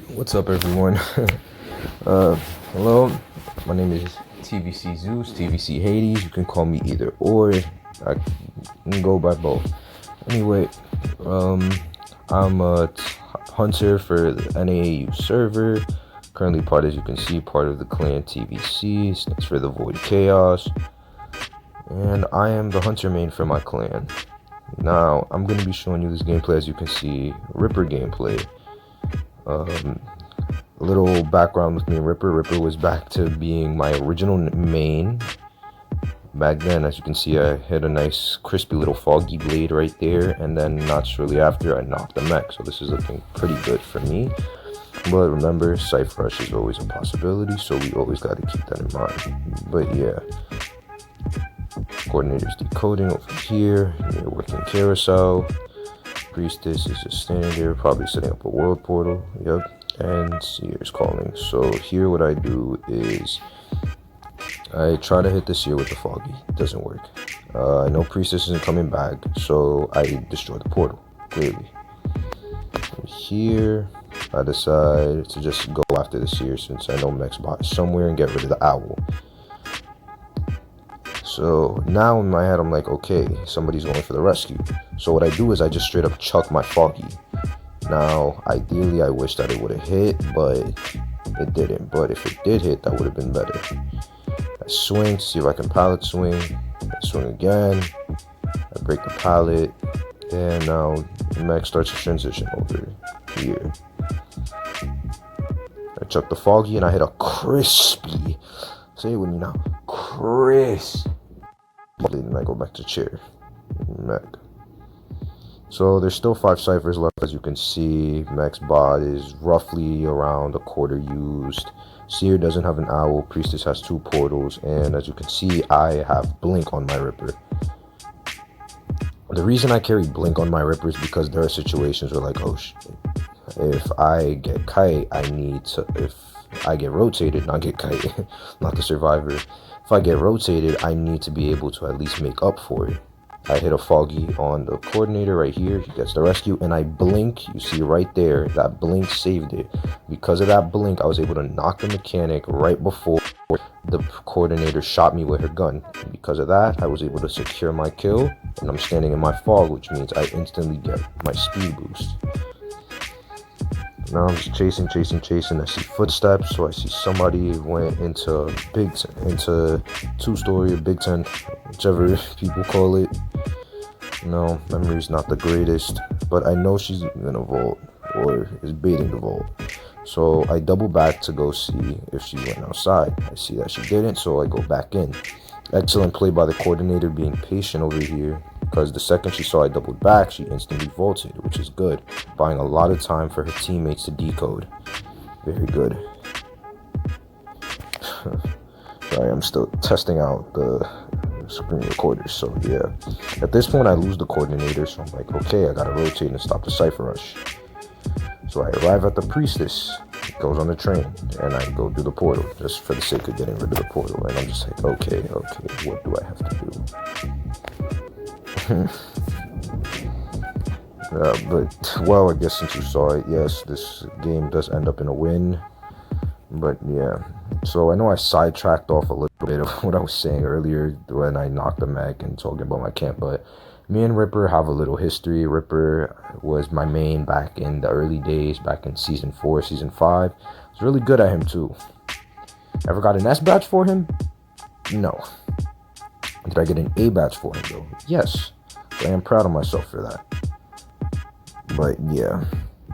Alright, what's up everyone? uh, hello, my name is TVC Zeus, TVC Hades, you can call me either or, I can go by both. Anyway, I'm a hunter for the NAAU server, currently part, as you can see, part of the clan TVC, stands for the Void Chaos, and I am the hunter main for my clan. Now, I'm going to be showing you this gameplay, as you can see, Ripper gameplay. A little background with me and Ripper. Ripper was back to being my original main. Back then, as you can see, I hit a nice crispy little foggy blade right there, and then not shortly after, I knocked the mech. So this is looking pretty good for me. But remember, Cypher Rush is always a possibility, so we always got to keep that in mind. But yeah, coordinator's decoding over here. You're working carousel. Priestess is just standing there, probably setting up a world portal. Yep. And Seer's calling. So here what I do is I try to hit the Seer with the foggy. It doesn't work. I know Priestess isn't coming back, so I destroy the portal, clearly. And here I decide to just go after the Seer, since I know Mech's bot is somewhere, and get rid of the owl. So now in my head, I'm like, okay, somebody's going for the rescue. So what I do is I just straight up chuck my foggy. Now, ideally, I wish that it would have hit, but it didn't. But if it did hit, that would have been better. I swing to see if I can pallet swing. I swing again. I break the pallet. And now the mech starts to transition over here. I chuck the foggy and I hit a crispy. Say it with me now. Crisp. And I go back to chair. Mech. So there's still 5 ciphers left, as you can see. Mech's bot is roughly around a quarter used. Seer doesn't have an owl. Priestess has 2 portals. And as you can see, I have Blink on my Ripper. The reason I carry Blink on my Ripper is because there are situations where, like, oh shit, if I get kite, I need to, if I get rotated, not get kite, not the survivor. If I get rotated, I need to be able to at least make up for it. I hit a foggy on the coordinator right here. He gets the rescue, and I blink. You see right there, that blink saved it. Because of that blink, I was able to knock the mechanic right before the coordinator shot me with her gun. And because of that, I was able to secure my kill, and I'm standing in my fog, which means I instantly get my speed boost. Now I'm just chasing. I see footsteps, so I see somebody went into into 2-story or Big Ten, whichever people call it. No, memory's not the greatest, but I know she's in a vault or is baiting the vault. So I double back to go see if she went outside. I see that she didn't, so I go back in. Excellent play by the coordinator, being patient over here, because the second she saw I doubled back, she instantly vaulted, which is good, buying a lot of time for her teammates to decode. Very good. Sorry, I'm still testing out the screen recorders, so yeah. At this point, I lose the coordinator, so I'm like, okay, I gotta rotate and stop the Cypher Rush. So I arrive at the Priestess, goes on the train, and I go do the portal, just for the sake of getting rid of the portal. And I'm just like, okay, what do I have to do? But, well, I guess since you saw it, yes, this game does end up in a win. But yeah, so I know I sidetracked off a little bit of what I was saying earlier when I knocked the mech and talking about my camp, but me and Ripper have a little history. Ripper was my main back in the early days, back in Season 4, Season 5. I was really good at him too. Ever got an S badge for him? No. Did I get an A badge for him though? Yes. I am proud of myself for that. But yeah,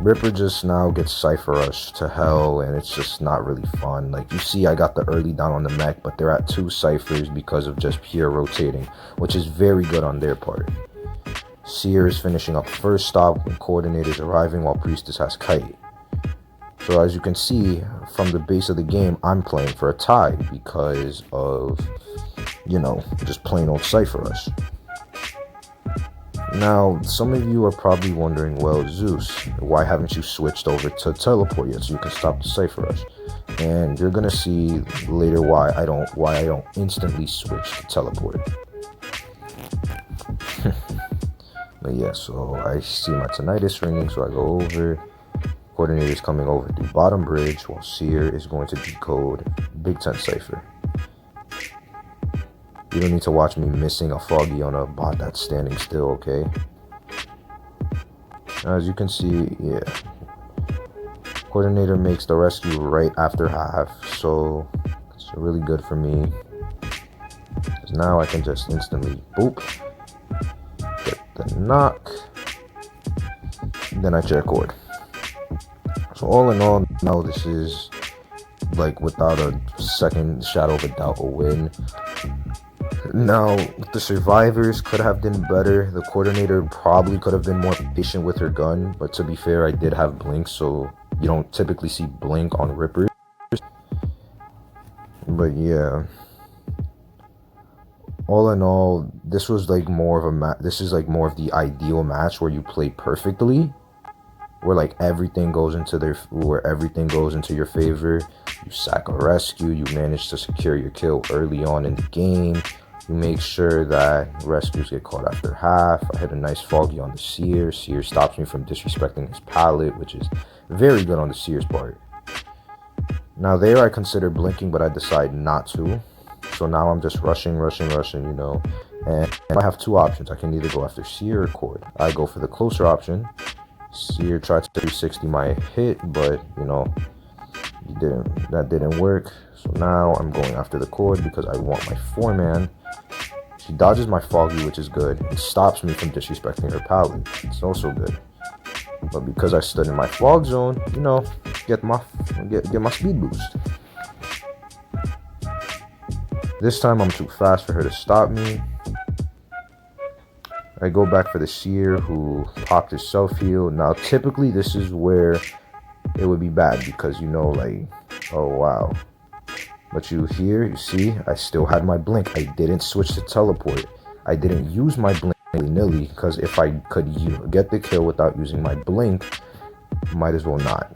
Ripper just now gets Cypher Rush to hell, and it's just not really fun. Like, you see, I got the early down on the mech, but they're at 2 ciphers because of just pure rotating, which is very good on their part. Seer is finishing up first stop when coordinator's arriving, while Priestess has kite. So as you can see from the base of the game, I'm playing for a tie because of, you know, just plain old Cypher Rush. Now, some of you are probably wondering, well, Zeus, why haven't you switched over to teleport yet so you can stop the Cypher Rush? And you're gonna see later why I don't instantly switch to teleport. But yeah, so I see my tinnitus ringing, so I go over. Coordinator is coming over through bottom bridge, while Seer is going to decode Big Tent Cypher. You don't need to watch me missing a Foggy on a bot that's standing still, okay? As you can see, yeah. Coordinator makes the rescue right after half, so it's really good for me. Because now I can just instantly boop, get the knock, then I chair cord. So all in all, now this is like without a second shadow of a doubt a win. Now, the survivors could have been better. The coordinator probably could have been more patient with her gun, but to be fair, I did have blink, so you don't typically see blink on rippers. But yeah, all in all, this was like more of a this is like more of the ideal match where you play perfectly, where like everything goes into your favor. You sack a rescue, you manage to secure your kill early on in the game. You make sure that rescues get caught after half. I hit a nice Foggy on the Seer. Seer stops me from disrespecting his pallet, which is very good on the Seer's part. Now there I consider blinking, but I decide not to. So now I'm just rushing, you know. And I have two options. I can either go after Seer or Cord. I go for the closer option. Seer tried to 360 my hit, but you know, that didn't work. So now I'm going after the Cord because I want my 4-man. She dodges my Foggy, which is good. It stops me from disrespecting her pallet. It's also good. But because I stood in my fog zone, you know, get my speed boost. This time I'm too fast for her to stop me. I go back for the Seer, who popped his self-heal. Now typically this is where it would be bad because, you know, like, oh wow. But you see, I still had my blink. I didn't switch to teleport. I didn't use my blink willy-nilly because if I could get the kill without using my blink, might as well not.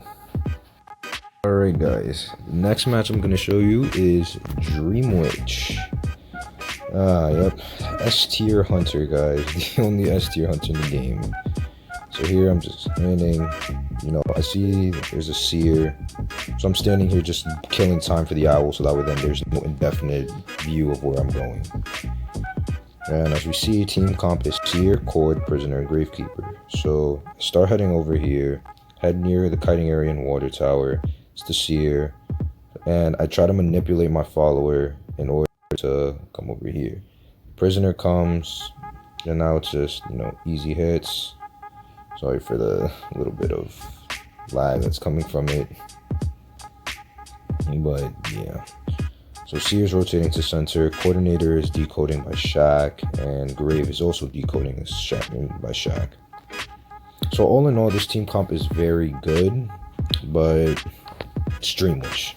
Alright guys, the next match I'm going to show you is Dream Witch. Yep, S-tier hunter guys, the only S-tier hunter in the game. So here I'm just standing, you know, I see there's a Seer, so I'm standing here just killing time for the owl, so that way then there's no indefinite view of where I'm going. And as we see, team comp is Seer, Cord, Prisoner, and Gravekeeper. So start heading over here, head near the kiting area and water tower. It's the Seer, and I try to manipulate my follower in order to come over here. Prisoner comes, and now it's just, you know, easy hits. Sorry for the little bit of lag that's coming from it. But yeah. So Seer's rotating to center, Coordinator is decoding by Shaq, and Grave is also decoding by Shaq. So all in all, this team comp is very good, but it's Dream Witch.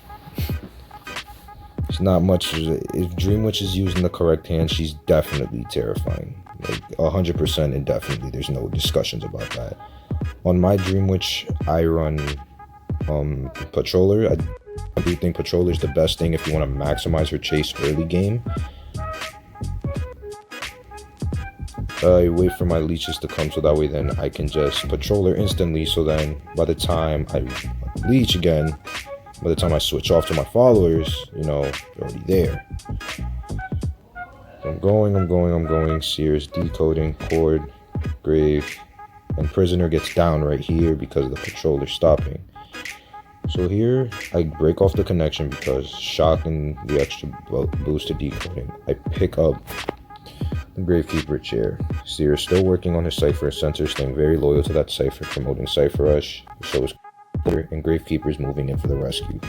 It's not much. If Dream Witch is used in the correct hand, she's definitely terrifying. Like 100% indefinitely. There's no discussions about that. On my Dream Witch, I run Patroller. I do think Patroller is the best thing if you want to maximize her chase early game. I wait for my leeches to come so that way then I can just Patroller instantly, so then by the time I leech again, by the time I switch off to my followers, you know, they're already there. I'm going. Seer's decoding, Cord, Grave, and Prisoner gets down right here because of the Patroller stopping. So here, I break off the connection because Shock and the extra boost to decoding. I pick up the Gravekeeper chair. Seer is still working on his Cypher and Center, staying very loyal to that Cypher, promoting Cypher Rush. So is and Gravekeeper is moving in for the rescue.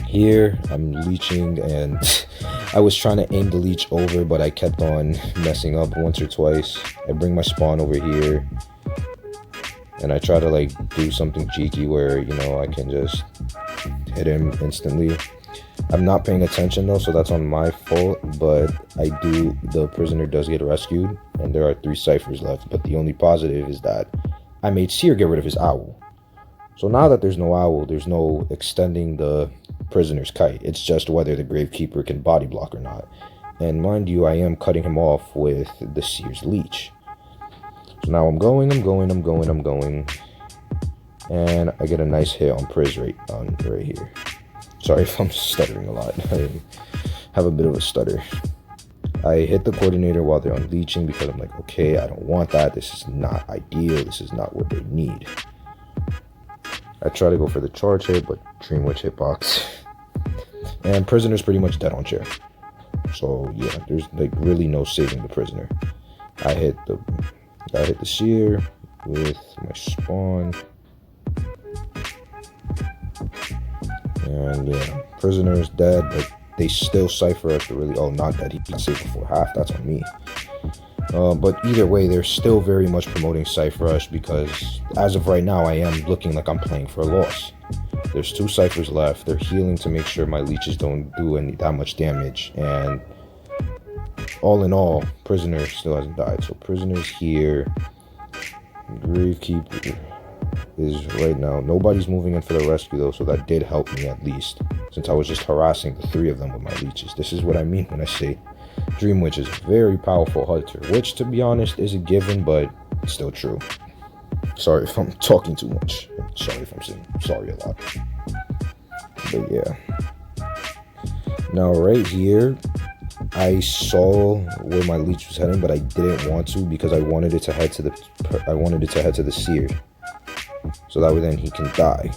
Here, I'm leeching, and I was trying to aim the leech over, but I kept on messing up once or twice. I bring my spawn over here, and I try to like do something cheeky where, you know, I can just hit him instantly. I'm not paying attention though, so that's on my fault, but the Prisoner does get rescued, and there are 3 Cyphers left, but the only positive is that I made Seer get rid of his owl. So now that there's no owl, there's no extending the Prisoner's kite. It's just whether the Gravekeeper can body block or not. And mind you, I am cutting him off with the Seer's leech. So now I'm going. and I get a nice hit on Priz right here. Sorry if I'm stuttering a lot. I have a bit of a stutter. I hit the coordinator while they're unleashing because I'm like, okay, I don't want that. This is not ideal. This is not what they need. I try to go for the charge hit, but Dream Witch hitbox. And Prisoner's pretty much dead on chair. So yeah, there's like really no saving the Prisoner. I hit the Seer with my spawn. And yeah, Prisoner's dead, but they still Cypher us to really, oh, not dead, he got saved before half, that's on me. But either way, they're still very much promoting Cypher Rush because as of right now, I am looking like I'm playing for a loss. There's 2 Cyphers left. They're healing to make sure my leeches don't do that much damage. And all in all, Prisoner still hasn't died. So Prisoner's here. Gravekeeper is right now. Nobody's moving in for the rescue though, so that did help me at least. Since I was just harassing the 3 of them with my leeches. This is what I mean when I say Dream Witch is a very powerful hunter. Which, to be honest, is a given, but it's still true. Sorry if I'm talking too much. Sorry if I'm saying sorry a lot. But yeah. Now right here, I saw where my leech was heading, but I didn't want to because I wanted it to head to the Seer. So that way then he can die.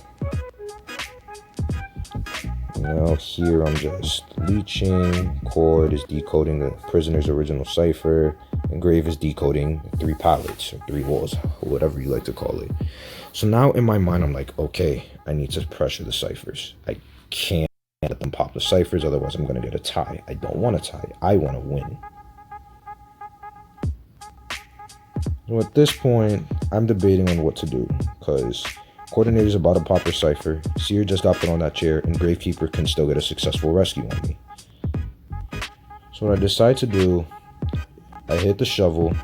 Now here I'm just leeching. Cord is decoding the Prisoner's original cipher. And Grave is decoding 3 pallets or 3 walls, whatever you like to call it. So now in my mind I'm like, okay, I need to pressure the ciphers. I can't let them pop the ciphers, otherwise I'm gonna get a tie. I don't want a tie. I want to win. So at this point, I'm debating on what to do because Coordinator's about to pop her cipher. Seer just got put on that chair, and Gravekeeper can still get a successful rescue on me. So what I decide to do, I hit the shovel.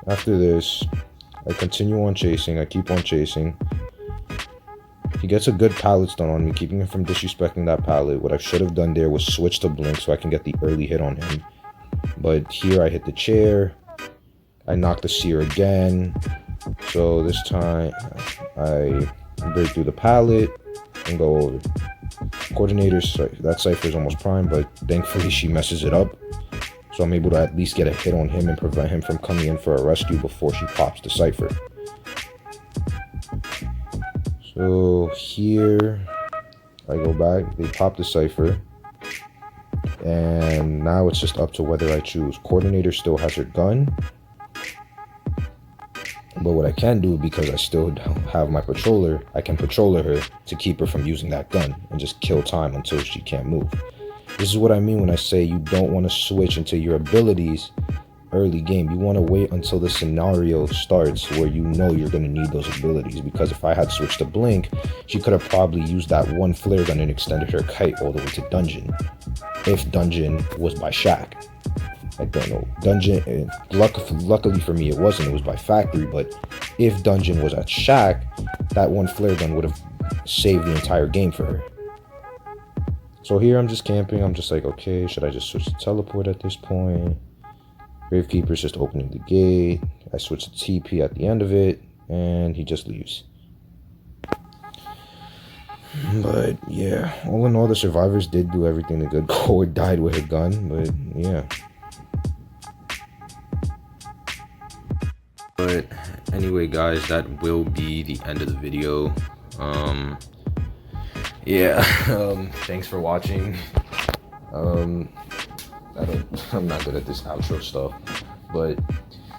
After this, I continue on chasing. I keep on chasing. He gets a good pallet stun on me, keeping him from disrespecting that pallet. What I should have done there was switch to Blink so I can get the early hit on him. But here I hit the chair. I knock the Seer again. So this time I break through the pallet and go over. Coordinator's, that cipher is almost prime, but thankfully she messes it up. So I'm able to at least get a hit on him and prevent him from coming in for a rescue before she pops the cipher. So here I go back, they pop the cipher. And now it's just up to whether I choose. Coordinator still has her gun. But what I can do, because I still have my patroller, I can patroller her to keep her from using that gun and just kill time until she can't move. This is what I mean when I say you don't want to switch into your abilities early game. You want to wait until the scenario starts where you know you're going to need those abilities. Because if I had switched to Blink, she could have probably used that one flare gun and extended her kite all the way to Dungeon. If Dungeon was by Shack. I don't know. Dungeon, luckily for me, it wasn't. It was by Factory. But if Dungeon was at Shack, that one flare gun would have saved the entire game for her. So here I'm just camping. I'm just like, okay, should I just switch to teleport at this point? Gravekeeper's just opening the gate. I switch to TP at the end of it, and he just leaves. But yeah, all in all, the survivors did do everything they could. Cord died with her gun, but yeah. But anyway, guys, that will be the end of the video. Thanks for watching. I'm not good at this outro stuff, but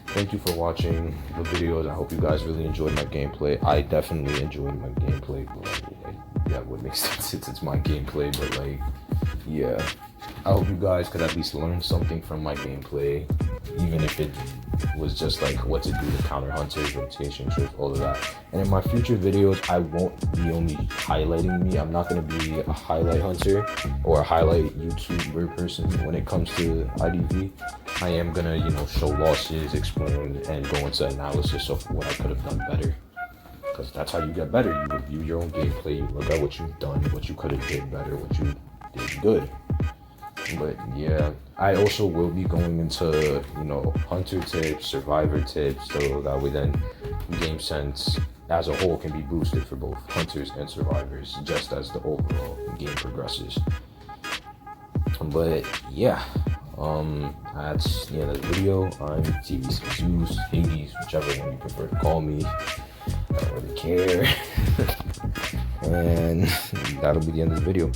thank you for watching the videos. I hope you guys really enjoyed my gameplay. I definitely enjoyed my gameplay. That would make sense since it's my gameplay, but like, yeah. I hope you guys could at least learn something from my gameplay, even if it was just like what to do to counter hunters, rotation trips, all of that. And in my future videos, I won't be only highlighting me. I'm not going to be a highlight hunter or a highlight YouTuber person when it comes to IDV. I am going to, show losses, explain, and go into analysis of what I could have done better. Because that's how you get better. You review your own gameplay, you look at what you've done, what you could have did better, what you did good. But yeah, I also will be going into, hunter tips, survivor tips, so that way then game sense as a whole can be boosted for both hunters and survivors, just as the overall game progresses. But yeah, that's the end of the video. I'm TVC Zeus, Hades, whichever one you prefer to call me. I don't really care. And that'll be the end of the video.